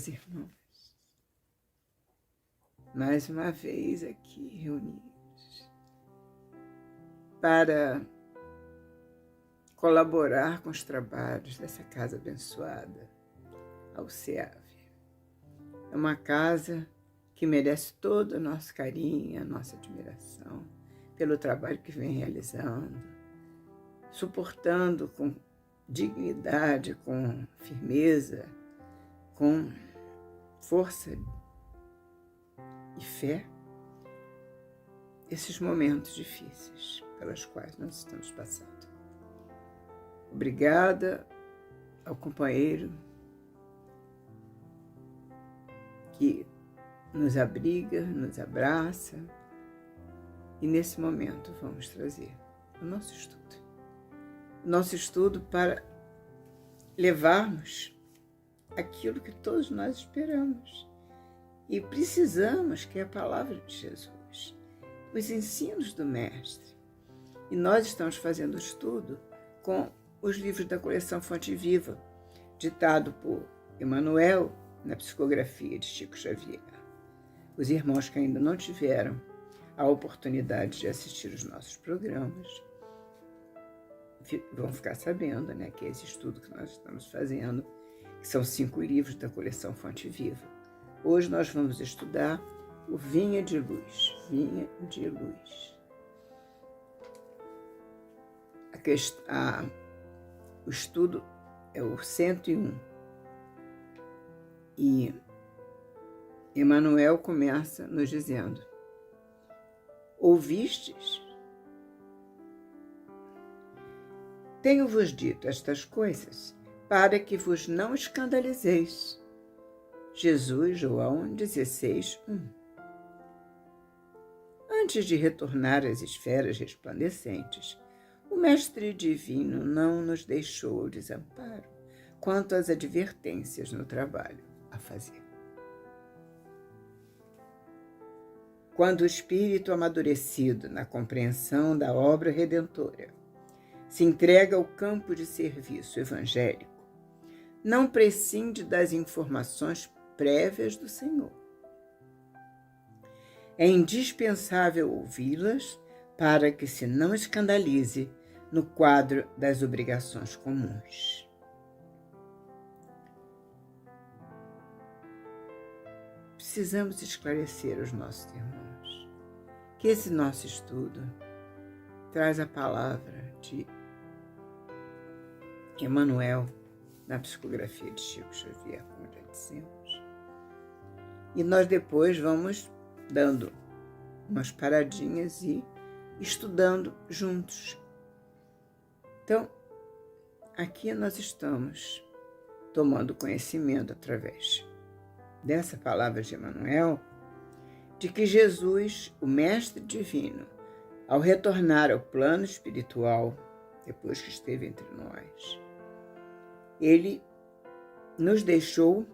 meus irmãos, mais uma vez aqui reunidos para colaborar com os trabalhos dessa casa abençoada, a UCEAV. É uma casa que merece todo o nosso carinho, a nossa admiração pelo trabalho que vem realizando, suportando com dignidade, com firmeza, com força e fé esses momentos difíceis pelos quais nós estamos passando. Obrigada ao companheiro que nos abriga, nos abraça, e nesse momento vamos trazer o nosso estudo. O nosso estudo para levarmos aquilo que todos nós esperamos e precisamos, que é a palavra de Jesus, os ensinos do Mestre. E nós estamos fazendo o estudo com os livros da coleção Fonte Viva, ditado por Emmanuel na psicografia de Chico Xavier. Os irmãos que ainda não tiveram a oportunidade de assistir os nossos programas vão ficar sabendo, que é esse estudo que nós estamos fazendo, que são 5 livros da coleção Fonte Viva. Hoje nós vamos estudar o Vinha de Luz. Vinha de Luz. O estudo é o 101. E Emmanuel começa nos dizendo: ouvistes? Tenho-vos dito estas coisas para que vos não escandalizeis. Jesus, João 16:1. Antes de retornar às esferas resplandecentes, o Mestre Divino não nos deixou ao desamparo quanto às advertências no trabalho a fazer. Quando o espírito amadurecido na compreensão da obra redentora se entrega ao campo de serviço evangélico, não prescinde das informações prévias do Senhor. É indispensável ouvi-las para que se não escandalize no quadro das obrigações comuns. Precisamos esclarecer aos nossos irmãos que esse nosso estudo traz a palavra de Emmanuel na psicografia de Chico Xavier, como já dissemos. E nós depois vamos dando umas paradinhas e estudando juntos. Então, aqui nós estamos tomando conhecimento através dessa palavra de Emmanuel, de que Jesus, o Mestre Divino, ao retornar ao plano espiritual, depois que esteve entre nós, ele nos deixou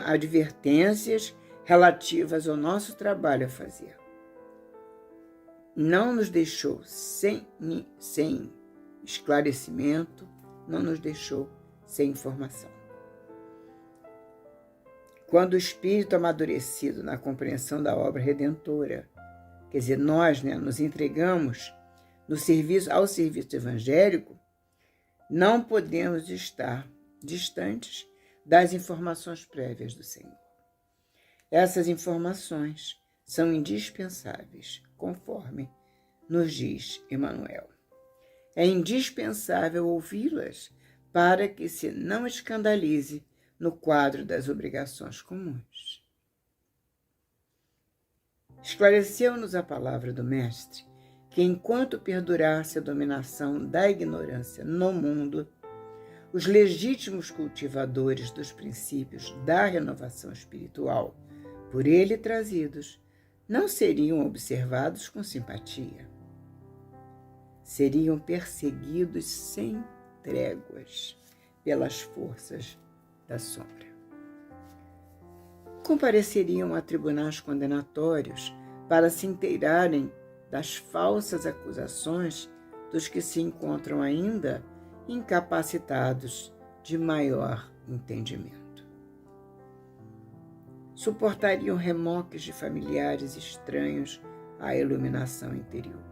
advertências relativas ao nosso trabalho a fazer. Não nos deixou sem esclarecimento, não nos deixou sem informação. Quando o espírito amadurecido na compreensão da obra redentora, quer dizer, nós nos entregamos ao serviço evangélico, não podemos estar distantes das informações prévias do Senhor. Essas informações são indispensáveis, conforme nos diz Emmanuel. É indispensável ouvi-las para que se não escandalize no quadro das obrigações comuns. Esclareceu-nos a palavra do Mestre que, enquanto perdurasse a dominação da ignorância no mundo, os legítimos cultivadores dos princípios da renovação espiritual, por ele trazidos, não seriam observados com simpatia. Seriam perseguidos sem tréguas pelas forças da sombra. Compareceriam a tribunais condenatórios para se inteirarem das falsas acusações dos que se encontram ainda incapacitados de maior entendimento. suportariam remoques de familiares estranhos à iluminação interior.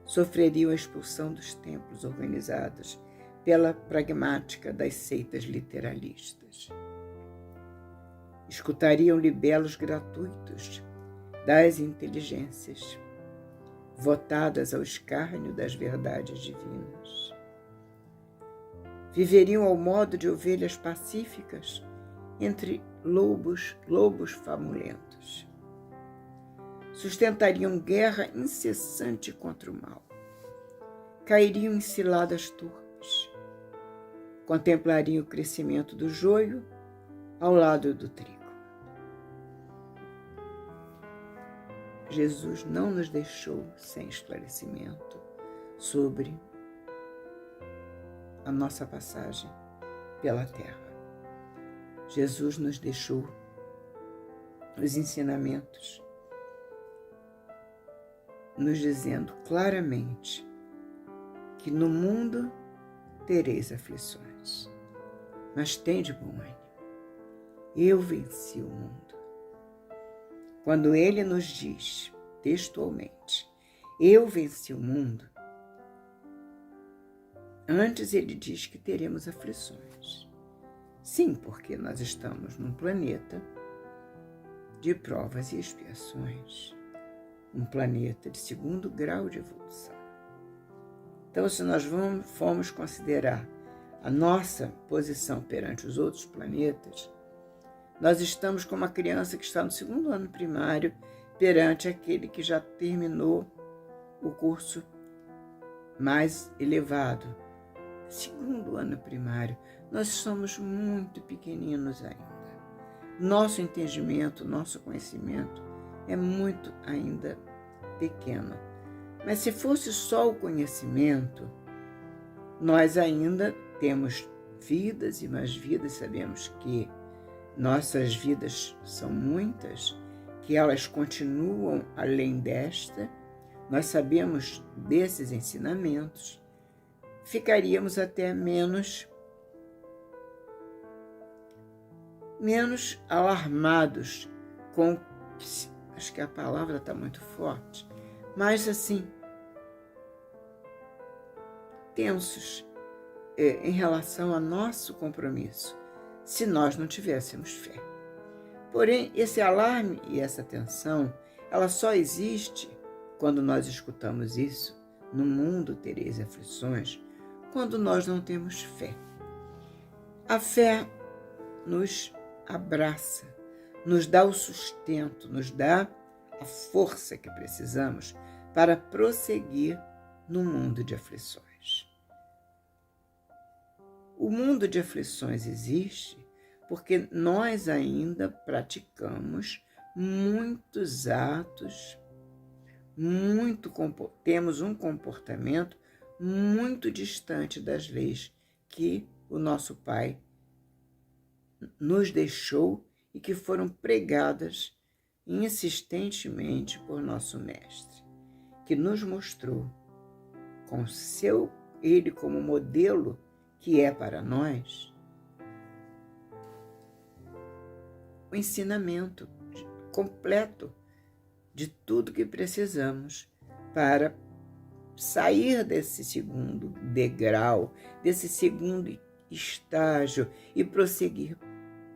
Sofreriam a expulsão dos templos organizados pela pragmática das seitas literalistas. Escutariam libelos gratuitos das inteligências, votadas ao escárnio das verdades divinas. Viveriam ao modo de ovelhas pacíficas entre lobos famulentos. Sustentariam guerra incessante contra o mal. Cairiam em ciladas turvas. Contemplariam o crescimento do joio ao lado do trigo. Jesus não nos deixou sem esclarecimento sobre a nossa passagem pela terra. Jesus nos deixou os ensinamentos, nos dizendo claramente que no mundo tereis aflições, mas tende bom ânimo. Eu venci o mundo. Quando ele nos diz, textualmente, eu venci o mundo, antes ele diz que teremos aflições. Sim, porque nós estamos num planeta de provas e expiações, um planeta de 2º grau de evolução. Então, se nós formos considerar a nossa posição perante os outros planetas, nós estamos como uma criança que está no 2º ano primário perante aquele que já terminou o curso mais elevado. 2º ano primário, nós somos muito pequeninos ainda. Nosso entendimento, nosso conhecimento é muito ainda pequeno. Mas se fosse só o conhecimento, nós ainda temos vidas e mais vidas, sabemos que nossas vidas são muitas, que elas continuam além desta, nós sabemos desses ensinamentos, ficaríamos até menos alarmados com, acho que a palavra está muito forte, mas assim, tensos em relação ao nosso compromisso, se nós não tivéssemos fé. Porém, esse alarme e essa tensão, ela só existe quando nós escutamos isso, no mundo tereis aflições, quando nós não temos fé. A fé nos abraça, nos dá o sustento, nos dá a força que precisamos para prosseguir no mundo de aflições. O mundo de aflições existe porque nós ainda praticamos muitos atos, temos um comportamento muito distante das leis que o nosso Pai nos deixou e que foram pregadas insistentemente por nosso Mestre, que nos mostrou com ele como modelo que é para nós, o ensinamento completo de tudo que precisamos para sair desse 2º degrau, desse 2º estágio e prosseguir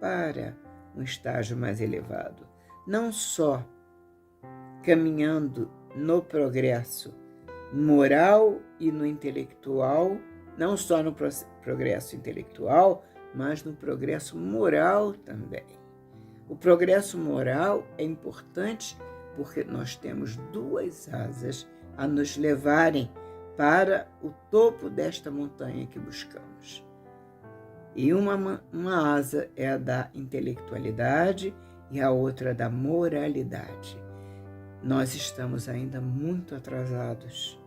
para um estágio mais elevado. Não só caminhando no progresso moral e no intelectual, não só no progresso intelectual, mas no progresso moral também. O progresso moral é importante porque nós temos 2 asas a nos levarem para o topo desta montanha que buscamos. E uma asa é a da intelectualidade e a outra da moralidade. Nós estamos ainda muito atrasados.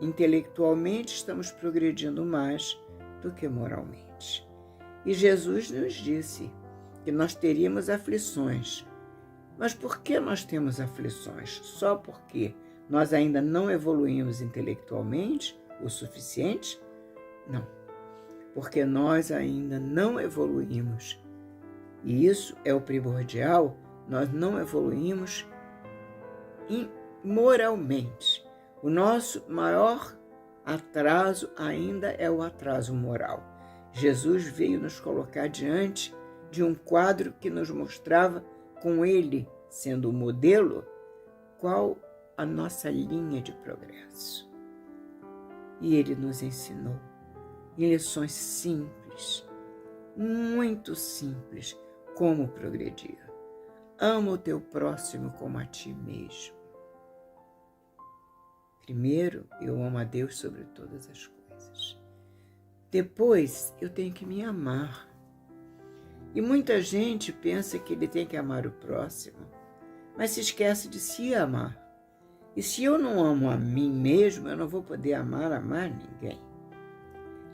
Intelectualmente estamos progredindo mais do que moralmente. E Jesus nos disse que nós teríamos aflições. Mas por que nós temos aflições? Só porque nós ainda não evoluímos intelectualmente o suficiente? Não. Porque nós ainda não evoluímos E isso é o primordial, nós não evoluímos moralmente. O nosso maior atraso ainda é o atraso moral. Jesus veio nos colocar diante de um quadro que nos mostrava, com ele sendo o modelo, qual a nossa linha de progresso. E ele nos ensinou em lições simples, muito simples, como progredir. Ama o teu próximo como a ti mesmo. Primeiro, eu amo a Deus sobre todas as coisas. Depois, eu tenho que me amar. E muita gente pensa que ele tem que amar o próximo, mas se esquece de se amar. E se eu não amo a mim mesmo, eu não vou poder amar ninguém.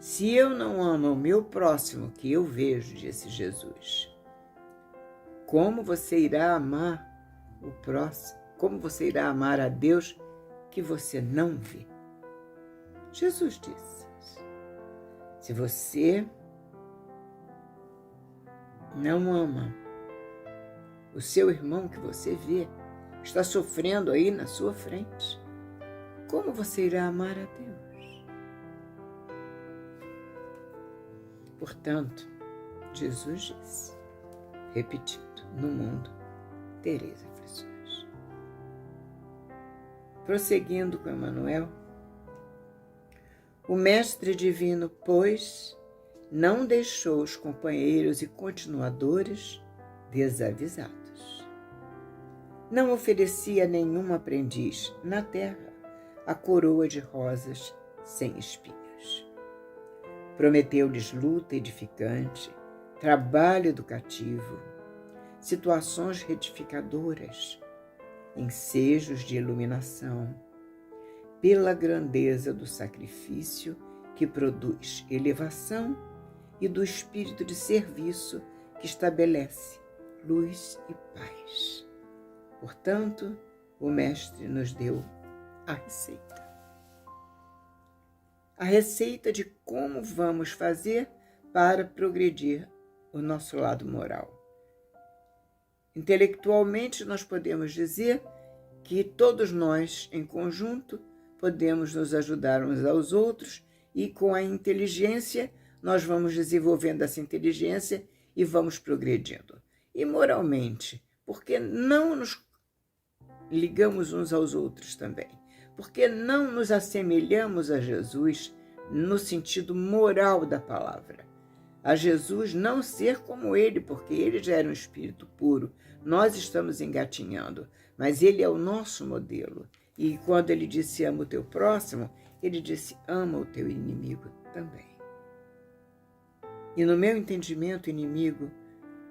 Se eu não amo o meu próximo, que eu vejo, disse Jesus, como você irá amar o próximo? Como você irá amar a Deus que você não vê? Jesus disse isso. Se você não ama o seu irmão que você vê, está sofrendo aí na sua frente, como você irá amar a Deus? Portanto, Jesus disse, repetindo, no mundo tereis aflições. Prosseguindo com Emmanuel, o Mestre Divino, pois, não deixou os companheiros e continuadores desavisados. Não oferecia a nenhum aprendiz na terra a coroa de rosas sem espinhos. Prometeu-lhes luta edificante, trabalho educativo, situações retificadoras, ensejos de iluminação, pela grandeza do sacrifício que produz elevação e do espírito de serviço que estabelece luz e paz. Portanto, o Mestre nos deu a receita. A receita de como vamos fazer para progredir o nosso lado moral. Intelectualmente, nós podemos dizer que todos nós, em conjunto, podemos nos ajudar uns aos outros e, com a inteligência, nós vamos desenvolvendo essa inteligência e vamos progredindo. E moralmente, porque não nos ligamos uns aos outros também? Porque não nos assemelhamos a Jesus no sentido moral da palavra? A Jesus não ser como ele, porque ele já era um espírito puro. Nós estamos engatinhando, mas ele é o nosso modelo. E quando ele disse ama o teu próximo, ele disse ama o teu inimigo também. E no meu entendimento, o inimigo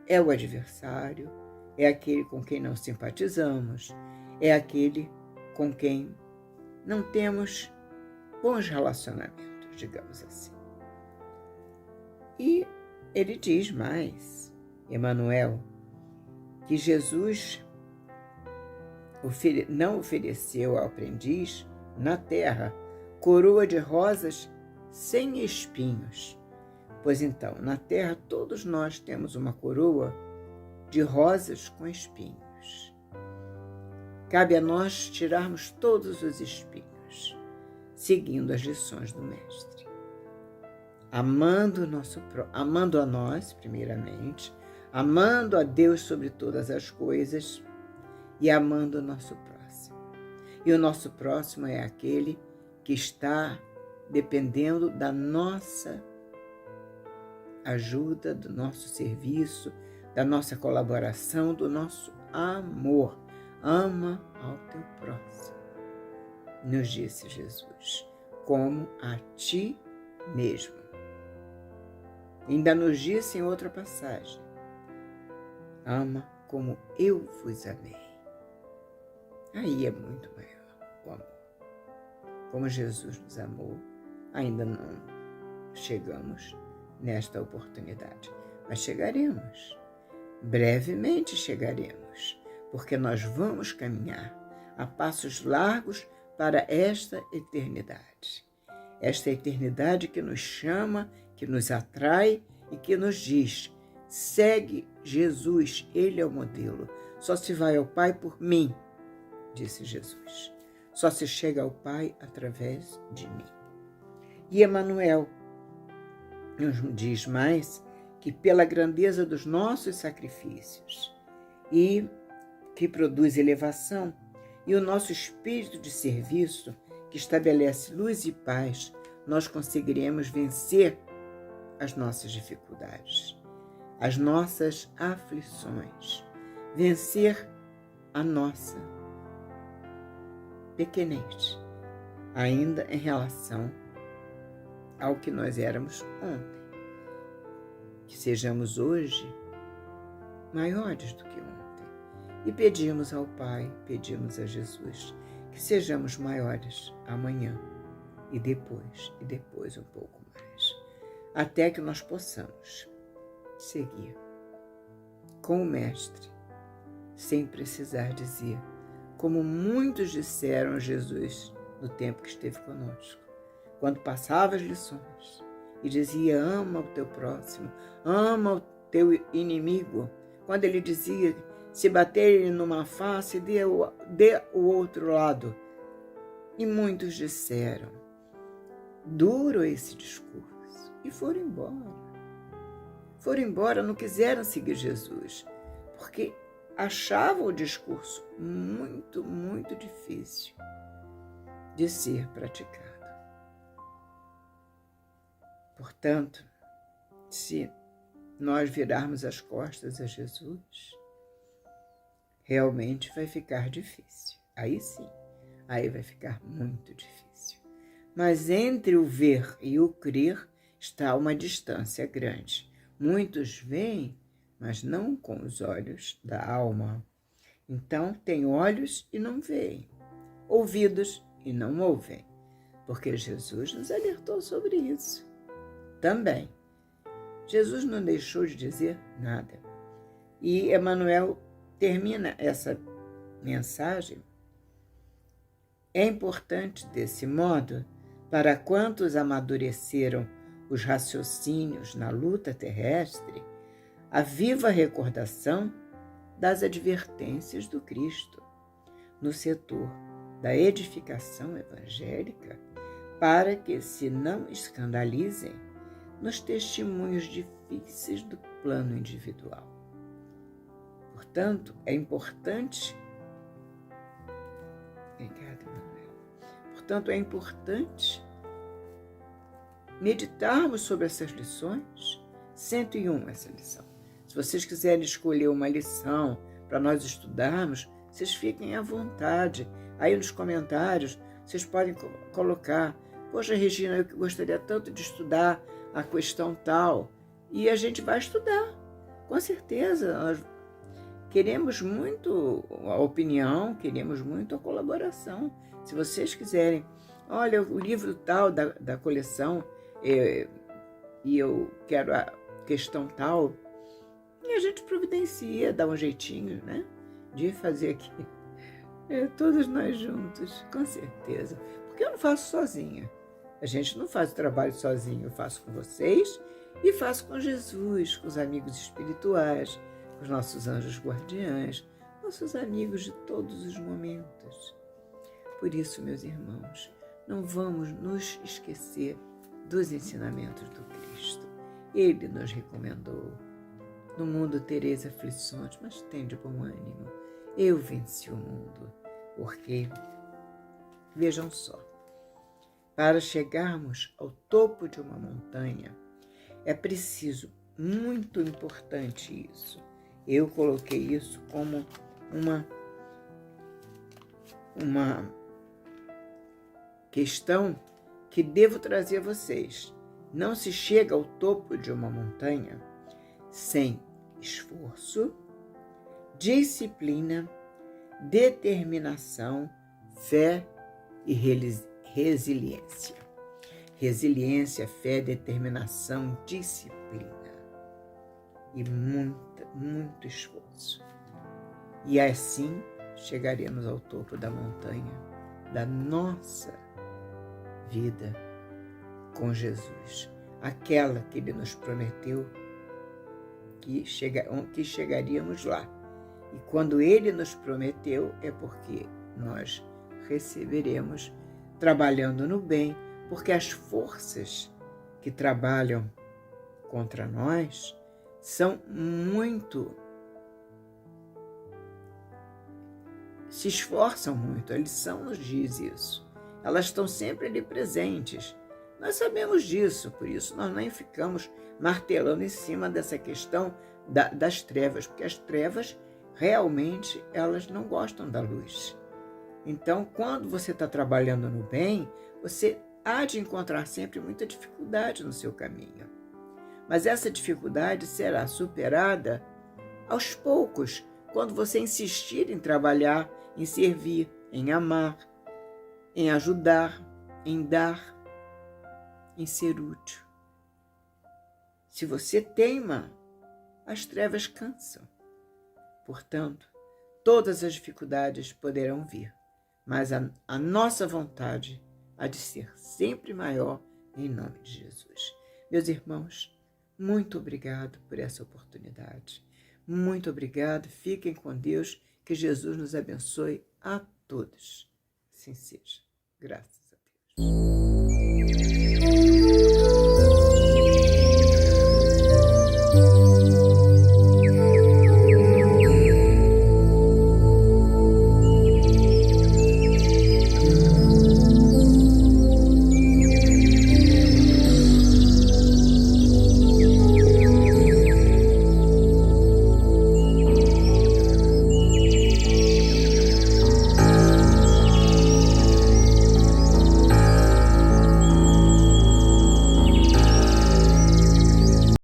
é o adversário, é aquele com quem não simpatizamos, é aquele com quem não temos bons relacionamentos, digamos assim. E ele diz mais, Emmanuel, que Jesus não ofereceu ao aprendiz na terra coroa de rosas sem espinhos. Pois então, na terra todos nós temos uma coroa de rosas com espinhos. Cabe a nós tirarmos todos os espinhos, seguindo as lições do Mestre. Amando a nós, primeiramente, amando a Deus sobre todas as coisas e amando o nosso próximo. E o nosso próximo é aquele que está dependendo da nossa ajuda, do nosso serviço, da nossa colaboração, do nosso amor. Ama ao teu próximo, nos disse Jesus, como a ti mesmo. Ainda nos disse em outra passagem, ama como eu vos amei. Aí é muito maior o amor. Como Jesus nos amou, ainda não chegamos nesta oportunidade, mas chegaremos. Brevemente chegaremos, porque nós vamos caminhar a passos largos para esta eternidade. Esta eternidade que nos chama, que nos atrai e que nos diz, Segue Jesus, Ele é o modelo. Só se vai ao Pai por mim, disse Jesus. Só se chega ao Pai através de mim. E Emmanuel nos diz mais que pela grandeza dos nossos sacrifícios e que produz elevação, e o nosso espírito de serviço, que estabelece luz e paz, nós conseguiremos vencer as nossas dificuldades, as nossas aflições, vencer a nossa pequenez, ainda em relação ao que nós éramos ontem. Que sejamos hoje maiores do que ontem. E pedimos ao Pai, pedimos a Jesus, que sejamos maiores amanhã e depois um pouco mais, até que nós possamos seguir com o Mestre, sem precisar dizer, como muitos disseram a Jesus no tempo que esteve conosco, quando passava as lições e dizia: ama o teu próximo, ama o teu inimigo. Quando ele dizia: se bater numa face, dê o outro lado. E muitos disseram: duro esse discurso. E foram embora. Foram embora, não quiseram seguir Jesus, porque achavam o discurso muito, muito difícil de ser praticado. Portanto, se nós virarmos as costas a Jesus, realmente vai ficar difícil. Aí sim, aí vai ficar muito difícil. Mas entre o ver e o crer está uma distância grande. Muitos veem, mas não com os olhos da alma. Então, tem olhos e não veem, ouvidos e não ouvem, porque Jesus nos alertou sobre isso. Também, Jesus não deixou de dizer nada. E Emmanuel termina essa mensagem. É importante, desse modo, para quantos amadureceram os raciocínios na luta terrestre, a viva recordação das advertências do Cristo no setor da edificação evangélica, para que se não escandalizem nos testemunhos difíceis do plano individual. Portanto, é importante meditarmos sobre essas lições. 101 essa lição. Se vocês quiserem escolher uma lição para nós estudarmos, vocês fiquem à vontade. Aí nos comentários vocês podem colocar: poxa, Regina, eu gostaria tanto de estudar a questão tal. E a gente vai estudar, com certeza. Nós queremos muito a opinião, queremos muito a colaboração. Se vocês quiserem, olha, o livro tal da coleção, e eu quero a questão tal, e a gente providencia, dá um jeitinho, né, de fazer aqui. Todos nós juntos, com certeza. Porque eu não faço sozinha. A gente não faz o trabalho sozinho, eu faço com vocês e faço com Jesus, com os amigos espirituais, com os nossos anjos guardiães, nossos amigos de todos os momentos. Por isso, meus irmãos, não vamos nos esquecer dos ensinamentos do Cristo. Ele nos recomendou: no mundo tereis aflições, mas tende bom ânimo. Eu venci o mundo. Porque, vejam só, para chegarmos ao topo de uma montanha, é preciso, muito importante isso. Eu coloquei isso como uma questão que devo trazer a vocês. Não se chega ao topo de uma montanha sem esforço, disciplina, determinação, fé e resiliência. Resiliência, fé, determinação, disciplina e muito esforço. E assim chegaremos ao topo da montanha da nossa vida com Jesus, aquela que Ele nos prometeu que chegaríamos lá. E quando Ele nos prometeu, é porque nós receberemos trabalhando no bem, porque as forças que trabalham contra nós são se esforçam muito, a lição nos diz isso. Elas estão sempre ali presentes. Nós sabemos disso, por isso nós nem ficamos martelando em cima dessa questão das trevas, porque as trevas realmente elas não gostam da luz. Então, quando você está trabalhando no bem, você há de encontrar sempre muita dificuldade no seu caminho. Mas essa dificuldade será superada aos poucos, quando você insistir em trabalhar, em servir, em amar, em ajudar, em dar, em ser útil. Se você teima, as trevas cansam. Portanto, todas as dificuldades poderão vir, mas a nossa vontade há de ser sempre maior em nome de Jesus. Meus irmãos, muito obrigado por essa oportunidade. Muito obrigado. Fiquem com Deus. Que Jesus nos abençoe a todos. Assim seja. Graças a Deus.